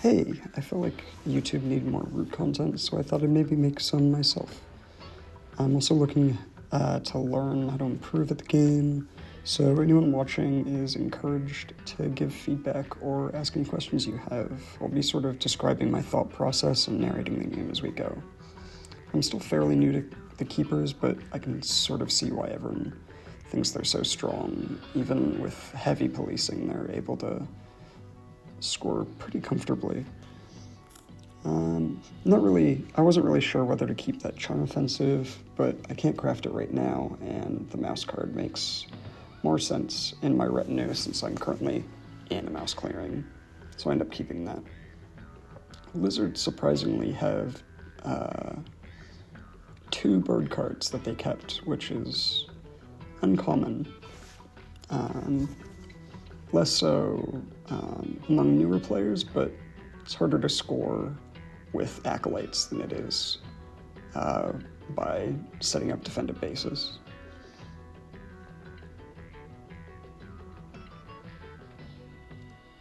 Hey, I feel like YouTube needed more root content, so I thought I'd maybe make some myself. I'm also looking to learn how to improve at the game, so anyone watching is encouraged to give feedback or ask any questions you have. I'll be sort of describing my thought process and narrating the game as we go. I'm still fairly new to the Keepers, but I can sort of see why everyone thinks they're so strong. Even with heavy policing, they're able to score pretty comfortably. I wasn't really sure whether to keep that charm offensive, but I can't craft it right now, and the mouse card makes more sense in my retinue since I'm currently in a mouse clearing, so I end up keeping that. Lizards surprisingly have 2 bird cards that they kept, which is uncommon. Less so among newer players, but it's harder to score with acolytes than it is by setting up defended bases.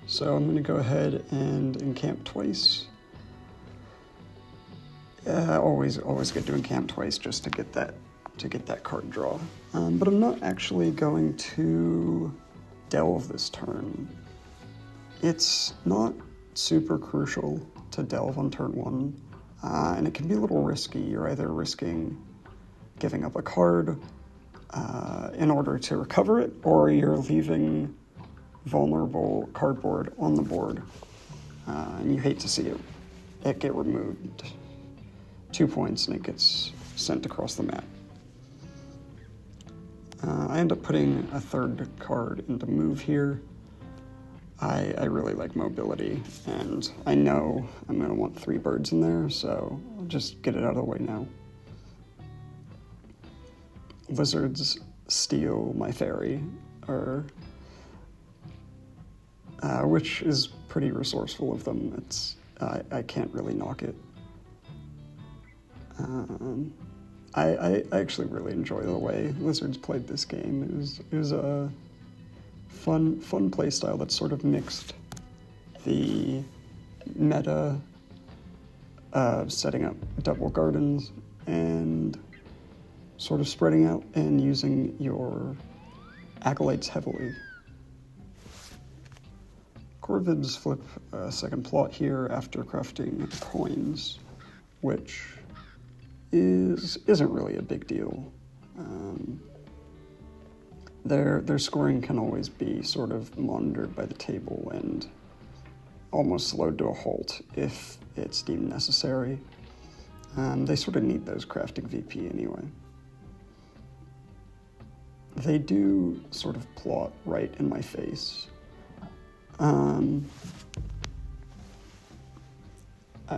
So I'm going to go ahead and encamp twice. Always good to encamp twice just to get that card draw. But I'm not actually going to delve this turn. It's not super crucial to delve on turn 1, and it can be a little risky. You're either risking giving up a card in order to recover it, or you're leaving vulnerable cardboard on the board, and you hate to see it get removed. 2 points and it gets sent across the map. I end up putting a 3rd card into move here. I really like mobility, and I know I'm going to want 3 birds in there, so I'll just get it out of the way now. Lizards steal my fairy, which is pretty resourceful of them. I can't really knock it. I actually really enjoy the way Lizards played this game. It was a fun play style that sort of mixed the meta of setting up double gardens and sort of spreading out and using your acolytes heavily. Corvids flip a 2nd plot here after crafting coins, which isn't really a big deal. Their scoring can always be sort of monitored by the table and almost slowed to a halt if it's deemed necessary. They sort of need those crafting VP anyway. They do sort of plot right in my face,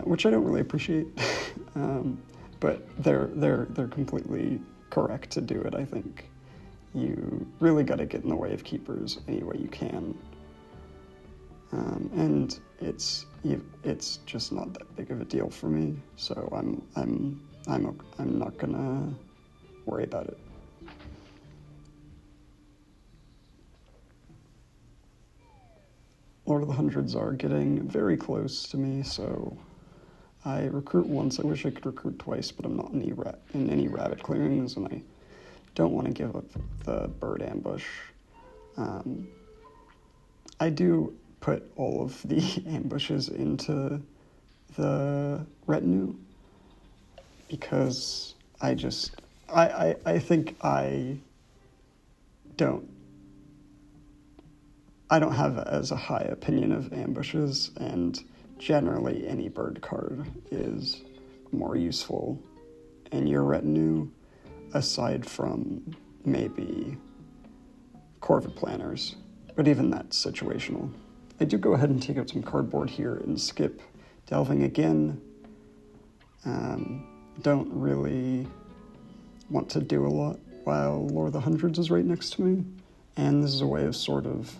which I don't really appreciate. But they're completely correct to do it, I think. You really got to get in the way of keepers any way you can, and it's just not that big of a deal for me. So I'm not gonna worry about it. Lord of the Hundreds are getting very close to me, so I recruit once. I wish I could recruit twice, but I'm not in any rabbit clearings, and I don't want to give up the bird ambush. I do put all of the ambushes into the retinue because I think I don't have as a high opinion of ambushes, and generally any bird card is more useful in your retinue aside from maybe Corvid planners, but even that's situational. I do go ahead and take out some cardboard here and skip delving again. Don't really want to do a lot while Lord of the Hundreds is right next to me, and this is a way of sort of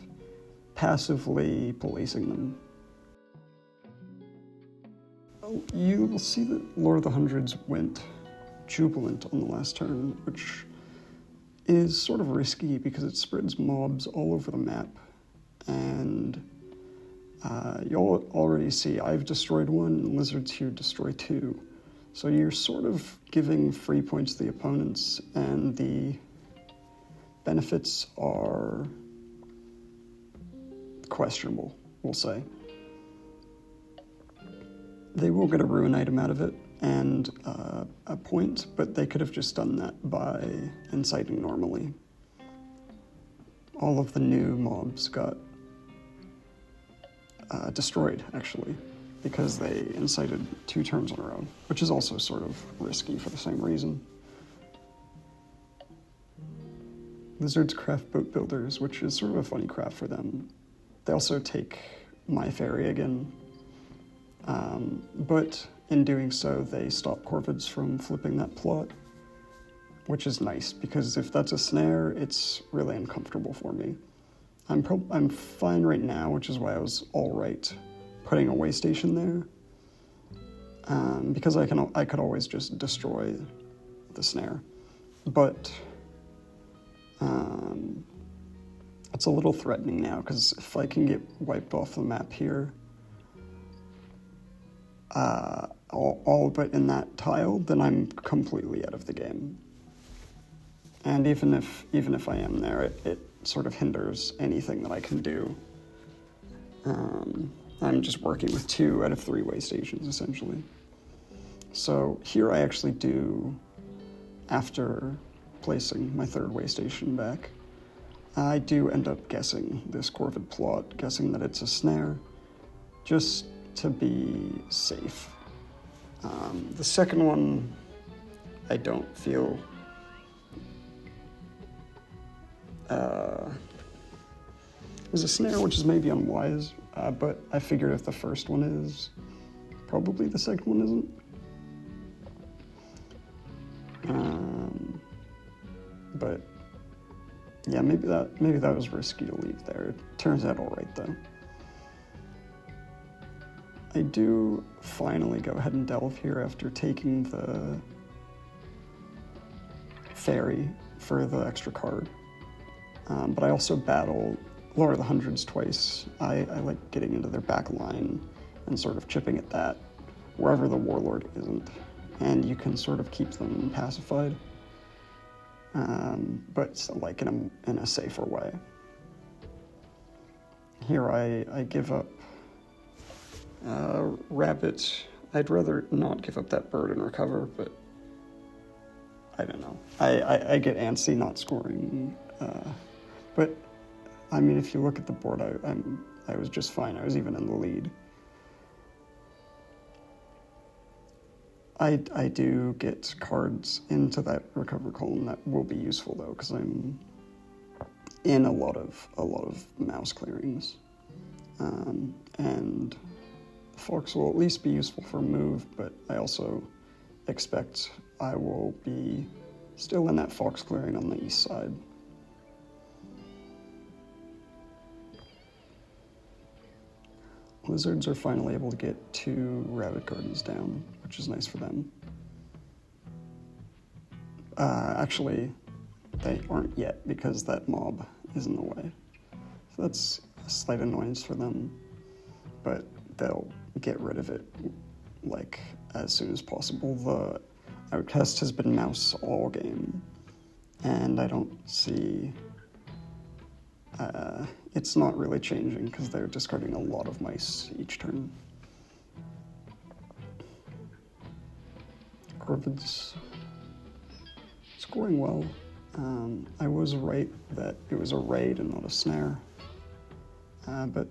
passively policing them. You will see that Lord of the Hundreds went Jubilant on the last turn, which is sort of risky because it spreads mobs all over the map, and you'll already see I've destroyed one, and lizards here destroy two. So you're sort of giving free points to the opponents, and the benefits are questionable, we'll say. They will get a ruin item out of it and a point, but they could have just done that by inciting normally. All of the new mobs got destroyed, actually, because they incited 2 turns in a row, which is also sort of risky for the same reason. Lizards craft boat builders, which is sort of a funny craft for them. They also take my fairy again, but in doing so, they stop corvids from flipping that plot, which is nice, because if that's a snare, it's really uncomfortable for me. I'm fine right now, which is why I was all right putting a way station there, because I could always just destroy the snare, but it's a little threatening now, because if I can get wiped off the map here, all but in that tile, then I'm completely out of the game. And even if I am there, it sort of hinders anything that I can do. I'm just working with 2 out of 3 way stations, essentially. So here I actually do, after placing my 3rd way station back, I do end up guessing this corvid plot, guessing that it's a snare, just to be safe. The second one, I don't feel is a snare, which is maybe unwise, but I figured if the first one is, probably the second one isn't. But yeah, maybe that was risky to leave there. It turns out all right though. I do finally go ahead and delve here after taking the fairy for the extra card. But I also battle Lower the Hundreds twice. I like getting into their back line and sort of chipping at that wherever the Warlord isn't. And you can sort of keep them pacified, but like in a safer way. Here I give up Rabbit. I'd rather not give up that bird and recover, but I don't know. I get antsy not scoring, but I mean, if you look at the board, I was just fine. I was even in the lead. I do get cards into that recover column that will be useful though, because I'm in a lot of mouse clearings, and Fox will at least be useful for a move, but I also expect I will be still in that Fox clearing on the east side. Lizards are finally able to get 2 rabbit gardens down, which is nice for them. Actually, they aren't yet because that mob is in the way. So that's a slight annoyance for them, but they'll get rid of it like as soon as possible. The outcast has been mouse all game, and I don't see it's not really changing because they're discarding a lot of mice each turn. Corvids scoring well. I was right that it was a raid and not a snare, but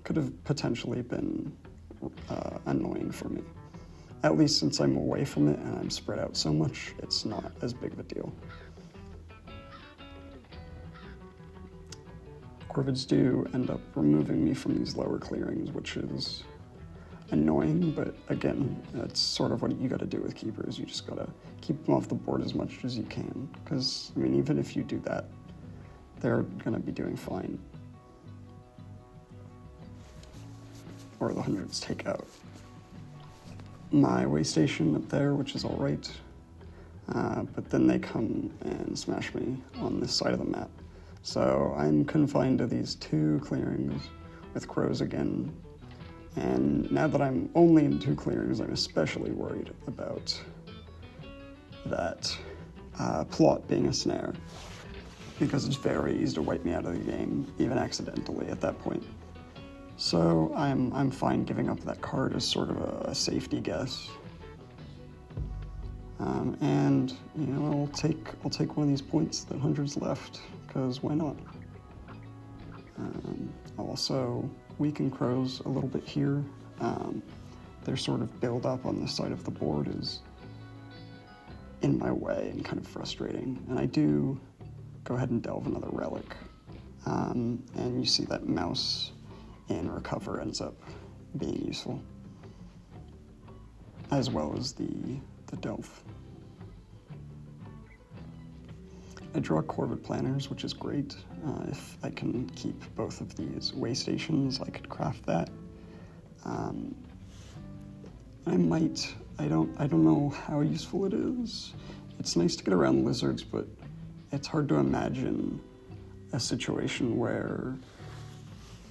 could have potentially been annoying for me. At least since I'm away from it and I'm spread out so much, it's not as big of a deal. Corvids do end up removing me from these lower clearings, which is annoying, but again, that's sort of what you gotta do with keepers. You just gotta keep them off the board as much as you can, because, I mean, even if you do that, they're gonna be doing fine. Or the hundreds take out my way station up there, which is all right, but then they come and smash me on this side of the map. So I'm confined to these 2 clearings with crows again, And now that I'm only in 2 clearings, I'm especially worried about that plot being a snare, because it's very easy to wipe me out of the game, even accidentally at that point. So I'm fine giving up that card as sort of a safety guess. And you know, I'll take one of these points that 100's left, because why not? I'll also weaken crows a little bit here. Their sort of build up on this side of the board is in my way and kind of frustrating. And I do go ahead and delve another relic. And you see that mouse in recover ends up being useful, as well as the delve. I draw Corvid Planners, which is great. If I can keep both of these way stations, I could craft that. I don't know how useful it is. It's nice to get around lizards, but it's hard to imagine a situation where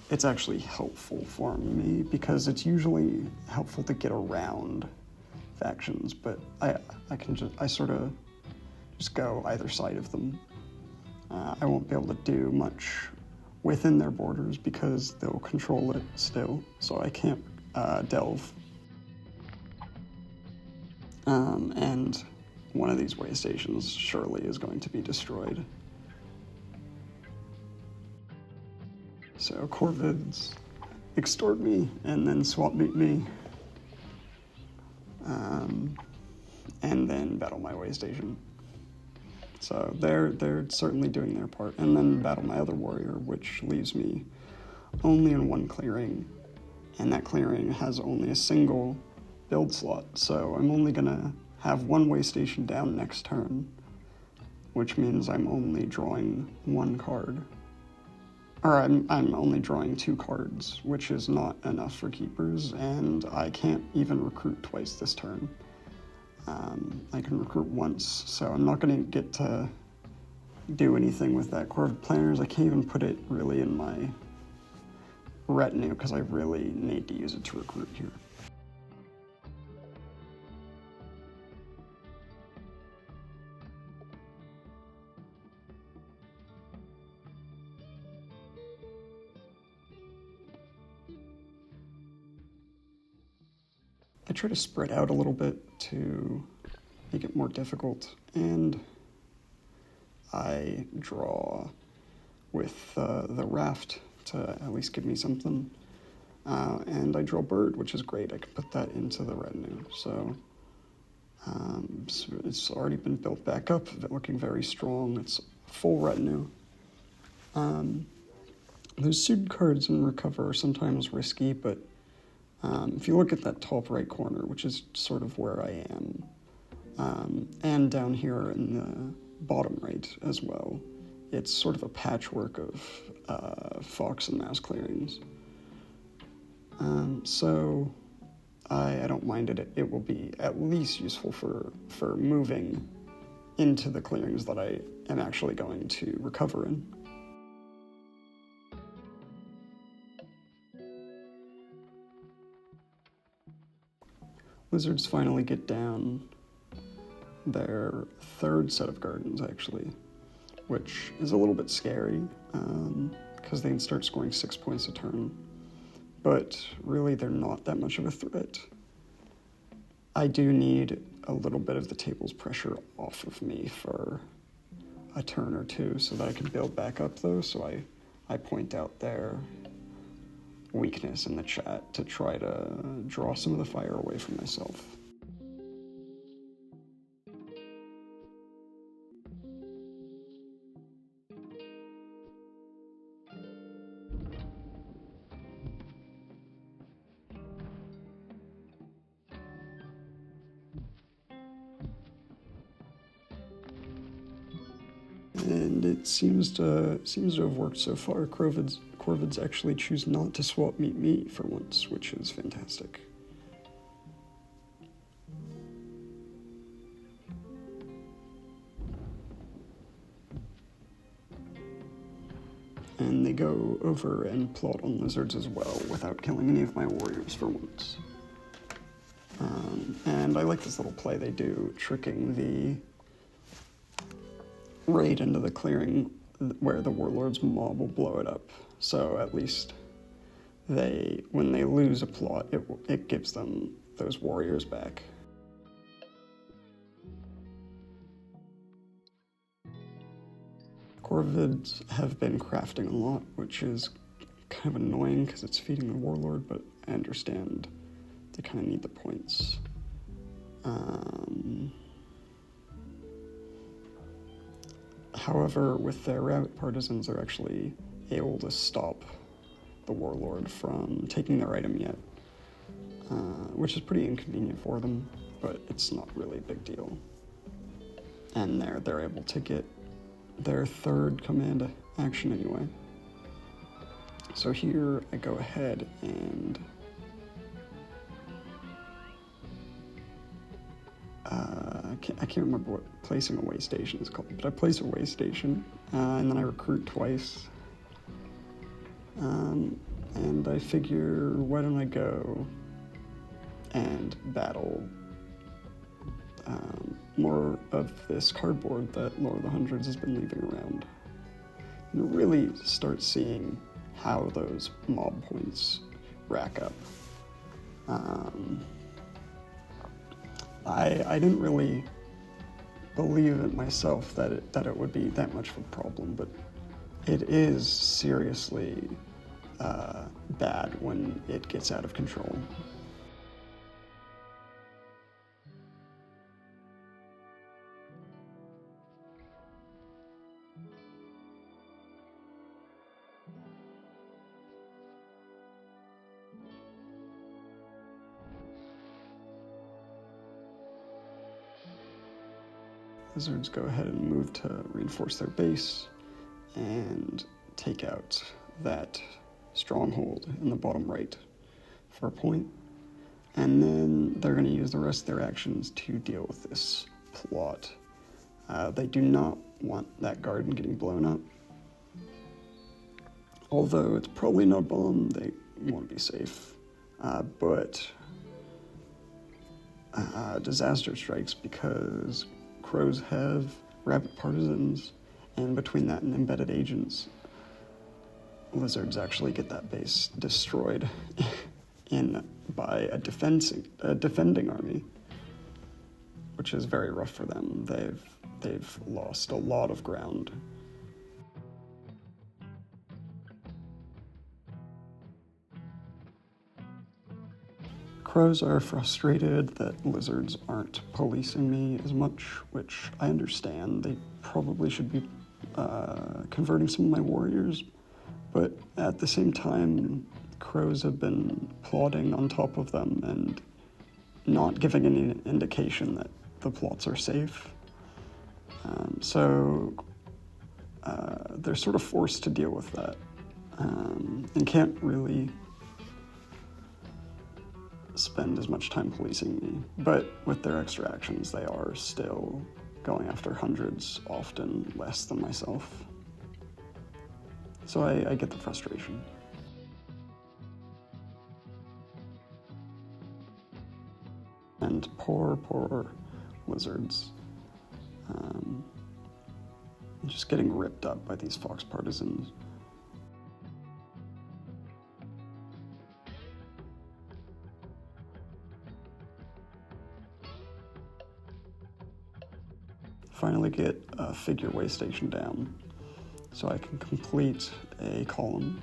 it's actually helpful for me, because it's usually helpful to get around factions, but I sort of just go either side of them. I won't be able to do much within their borders because they'll control it still, so I can't delve. And one of these way stations surely is going to be destroyed. So Corvids extort me and then swap meet me, and then battle my way station. So they're certainly doing their part, and then battle my other warrior, which leaves me only in 1 clearing, and that clearing has only a single build slot, so I'm only gonna have 1 way station down next turn, which means I'm only drawing 1 card. Or I'm only drawing 2 cards, which is not enough for keepers, and I can't even recruit twice this turn. I can recruit once, so I'm not going to get to do anything with that Corvid Planners. I can't even put it really in my retinue, because I really need to use it to recruit here. I try to spread out a little bit to make it more difficult, and I draw with the raft to at least give me something, and I draw bird, which is great. I can put that into the retinue, so it's already been built back up, looking very strong. It's full retinue. Those suited cards in recover are sometimes risky, but if you look at that top right corner, which is sort of where I am, and down here in the bottom right as well, it's sort of a patchwork of fox and mouse clearings. So I don't mind it. It will be at least useful for moving into the clearings that I am actually going to recover in. Lizards finally get down their 3rd set of gardens, actually, which is a little bit scary, because they can start scoring 6 points a turn. But really, they're not that much of a threat. I do need a little bit of the table's pressure off of me for a turn or 2 so that I can build back up, though, so I point out their weakness in the chat to try to draw some of the fire away from myself. And it seems to have worked so far. Corvids actually choose not to swap meet me for once, which is fantastic. and they go over and plot on lizards as well without killing any of my warriors for once. And I like this little play they do, tricking the raid into the clearing where the warlord's mob will blow it up. So at least when they lose a plot, it gives them those warriors back. Corvids have been crafting a lot, which is kind of annoying because it's feeding the warlord, but I understand they kind of need the points. However, with their rabbit partisans, they're actually able to stop the warlord from taking their item yet, which is pretty inconvenient for them, but it's not really a big deal. And they're able to get their third command action anyway. So here I go ahead and I can't remember what placing a way station is called, but I place a way station, and then I recruit twice. And I figure, why don't I go and battle more of this cardboard that Lord of the Hundreds has been leaving around, and really start seeing how those mob points rack up. I didn't really believe it myself that it would be that much of a problem, but it is seriously bad when it gets out of control. Lizards go ahead and move to reinforce their base and take out that stronghold in the bottom right for a point. And then they're going to use the rest of their actions to deal with this plot. They do not want that garden getting blown up. Although it's probably no bomb, they want to be safe. But disaster strikes because crows have rabbit partisans, and between that and embedded agents, lizards actually get that base destroyed by a defending army, which is very rough for them. They've lost a lot of ground. Crows are frustrated that lizards aren't policing me as much, which I understand. They probably should be converting some of my warriors, but at the same time, crows have been plotting on top of them and not giving any indication that the plots are safe. So they're sort of forced to deal with that and can't really spend as much time policing me. But with their extra actions, they are still going after hundreds, often less than myself. So I get the frustration. And poor lizards. Just getting ripped up by these fox partisans. Finally get a figure way station down so I can complete a column.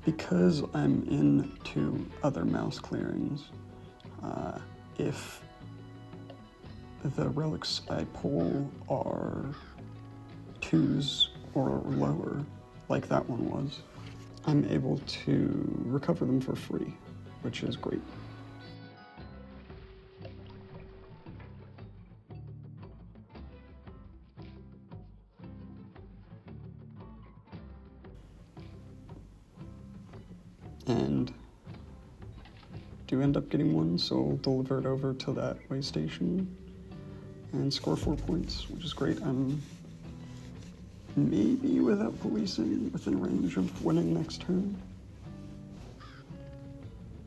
Because I'm into other mouse clearings, if the relics I pull are 2s or lower, like that one was, I'm able to recover them for free, which is great. and do end up getting one, so I'll deliver it over to that way station and score 4 points, which is great. I'm maybe, without policing, within range of winning next turn.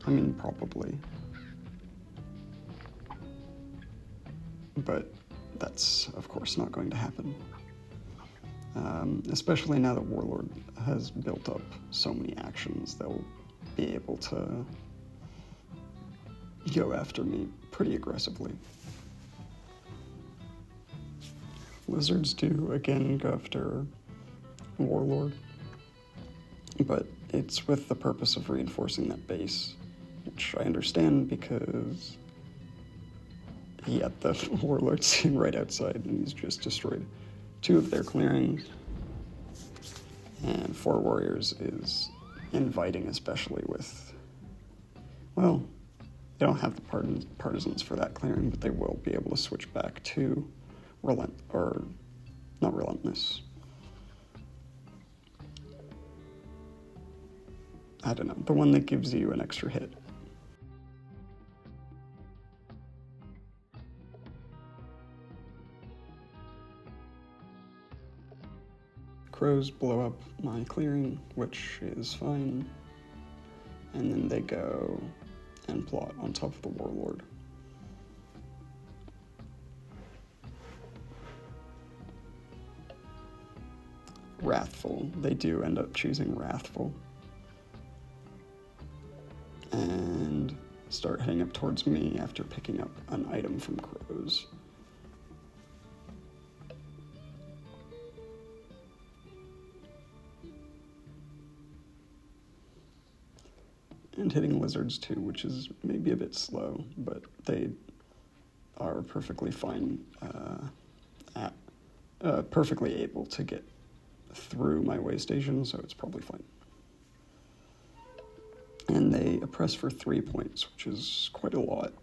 I mean, probably. But that's, of course, not going to happen. Especially now that Warlord has built up so many actions, they'll be able to go after me pretty aggressively. Lizards do, again, go after Warlord, but it's with the purpose of reinforcing that base, which I understand because he had the Warlord sitting right outside and he's just destroyed 2 of their clearings. And 4 warriors is inviting, especially with, well, they don't have the partisans for that clearing, but they will be able to switch back to not relentless. I don't know, the one that gives you an extra hit. Crows blow up my clearing, which is fine, and then they go and plot on top of the Warlord. Wrathful. They do end up choosing Wrathful. And start heading up towards me after picking up an item from Crows. And hitting Lizards too, which is maybe a bit slow, but they are perfectly fine, perfectly able to get through my way station, so it's probably fine. And they oppress for 3 points, which is quite a lot.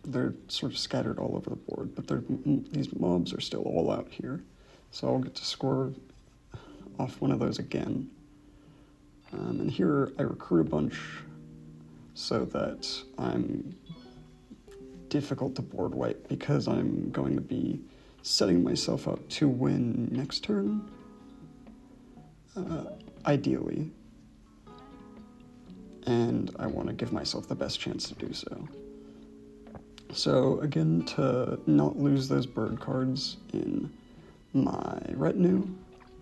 They're sort of scattered all over the board, but these mobs are still all out here, so I'll get to score off one of those again. And here I recruit a bunch so that I'm difficult to board wipe because I'm going to be setting myself up to win next turn, ideally. And I want to give myself the best chance to do so. So again, to not lose those bird cards in my retinue,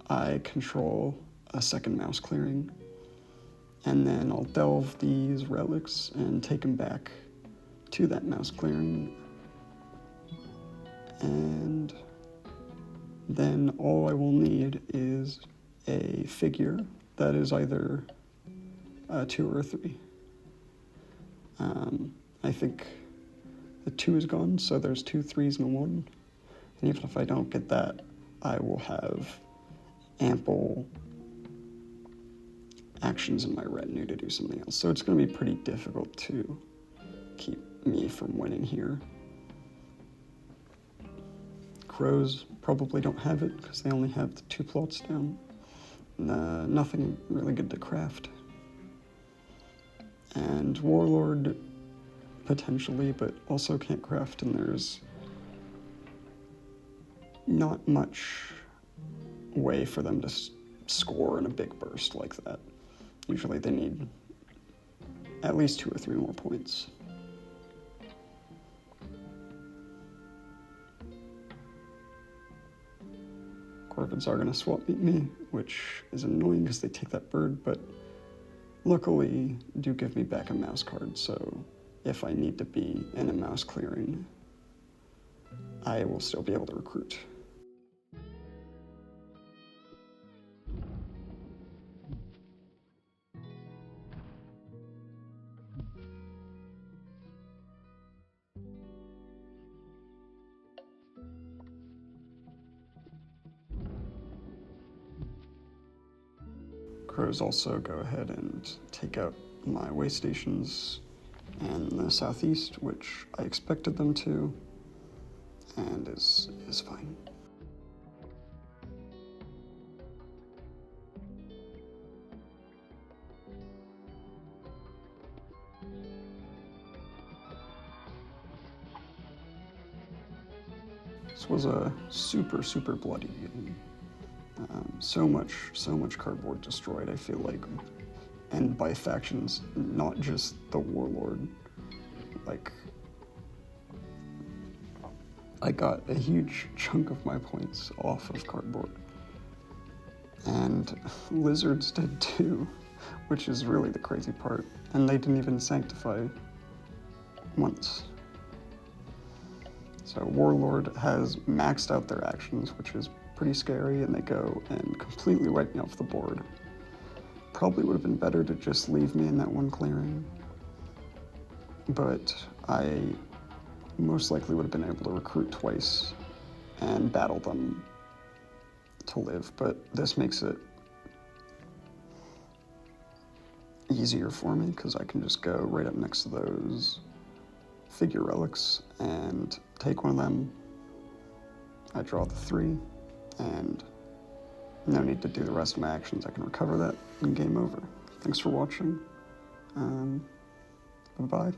I control a second mouse clearing, and then I'll delve these relics and take them back to that mouse clearing. And then all I will need is a figure that is either a 2 or a 3. I think the 2 is gone, so there's 2 3s and a 1. And even if I don't get that, I will have ample actions in my retinue to do something else. So it's going to be pretty difficult to keep me from winning here. Crows probably don't have it because they only have the 2 plots down. Nothing really good to craft. And Warlord potentially, but also can't craft, and there's not much way for them to score in a big burst like that. Usually they need at least 2 or 3 more points. Corvids are going to swap meet me, which is annoying because they take that bird, but luckily do give me back a mouse card, so if I need to be in a mouse clearing, I will still be able to recruit. Crows also go ahead and take out my way stations in the southeast, which I expected them to, and is fine. This was a super, super bloody game. So much cardboard destroyed, I feel like. And by factions, not just the Warlord. Like, I got a huge chunk of my points off of cardboard. And Lizards did too, which is really the crazy part. And they didn't even sanctify once. So Warlord has maxed out their actions, which is pretty scary, and they go and completely wipe me off the board. Probably would have been better to just leave me in that one clearing, but I most likely would have been able to recruit twice and battle them to live, but this makes it easier for me because I can just go right up next to those figure relics and take one of them. I draw the 3, and no need to do the rest of my actions. I can recover that and game over. Thanks for watching. Bye-bye.